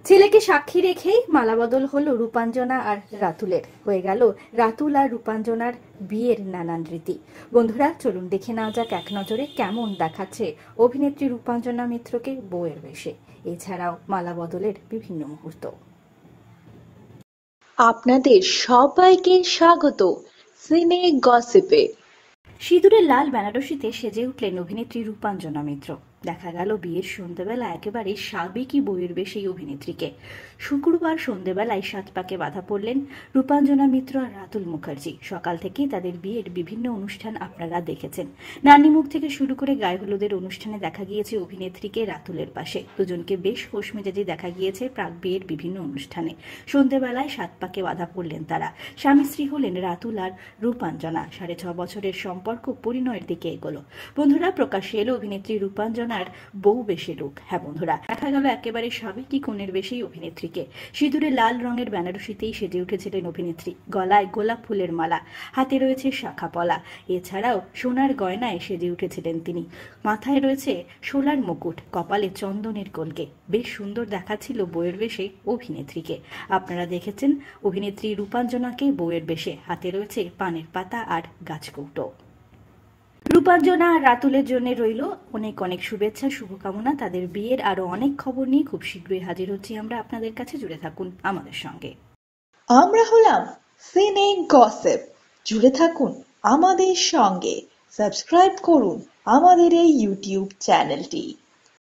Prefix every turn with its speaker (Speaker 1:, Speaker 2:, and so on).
Speaker 1: ছেলেকে সাক্ষী রেখেই মালাবদল হলো রূপাঞ্জনা আর রাতুলের। হয়ে গেল রাতুল আর রূপাঞ্জনার বিয়ের নানান রীতি। বন্ধুরা, চলুন দেখে নেওয়া যাক এক নজরে কেমন দেখাচ্ছে অভিনেত্রী রূপাঞ্জনা মিত্রকে বউয়ের বেশে, এছাড়াও মালাবদলের বিভিন্ন মুহূর্ত।
Speaker 2: আপনাদের সবাইকে স্বাগত সিনে গসিপে।
Speaker 1: সিঁদুরের লাল বেনারসিতে সেজে উঠলেন অভিনেত্রী রূপাঞ্জনা মিত্র। দেখা গেল বিয়ের সন্ধ্যেবেলা একেবারে সাবেকি বউয়ের বেশে এই অভিনেত্রীকে। শুক্রবার সন্ধ্যেবেলায় সাত পাকে বাধা পড়লেন রূপাঞ্জনা মিত্র আর রাতুল মুখার্জি। সকাল থেকেই তাদের বিয়ের বিভিন্ন অনুষ্ঠান আপনারা দেখেছেন। নানি মুখ থেকে শুরু করে গায়ে হলুদের অনুষ্ঠানে দেখা গিয়েছে অভিনেত্রীকে রাতুলের পাশে। দুজনকে বেশ খোশ মেজাজে দেখা গিয়েছে প্রাক বিয়ের বিভিন্ন অনুষ্ঠানে। সন্ধ্যেবেলায় সাত পাকে বাধা পড়লেন তারা। স্বামী স্ত্রী হলেন রাতুল আর রূপাঞ্জনা। 6.5 বছরের সম্পর্ক পরিণয়ের দিকে এগোলো। বন্ধুরা, প্রকাশ্যে এলো অভিনেত্রী রূপাঞ্জনার বউ বেশে লুক। হ্যাঁ বন্ধুরা, দেখা গেল একেবারে সাবেকি কনের বেশেই অভিনেত্রীকে। সিঁদুরে লাল রঙের বেনারসিতেই সেজে উঠেছিলেন অভিনেত্রী। গলায় গোলাপ ফুলের মালা, হাতে রয়েছে শাখা পলা, এছাড়াও সোনার গয়নায় সেজে উঠেছিলেন তিনি। মাথায় রয়েছে সোলার মুকুট, কপালে চন্দনের কলকে। বেশ সুন্দর দেখাচ্ছিল বউয়ের বেশে অভিনেত্রীকে। আপনারা দেখেছেন অভিনেত্রী রূপাঞ্জনাকে বউয়ের বেশে। হাতে রয়েছে পানের পাতা আর গাছকৌটো। রূপাঞ্জনা আর রাতুলের জন্য রইল অনেক অনেক শুভেচ্ছা, শুভকামনা। তাদের বিয়ের আরো অনেক খবর নিয়ে খুব শীঘ্রই হাজির হচ্ছি আমরা আপনাদের কাছে। জুড়ে থাকুন আমাদের সঙ্গে।
Speaker 2: আমরা হলাম সিনে গসিপ, জুড়ে থাকুন আমাদের সঙ্গে। সাবস্ক্রাইব করুন আমাদের এই ইউটিউব চ্যানেলটি।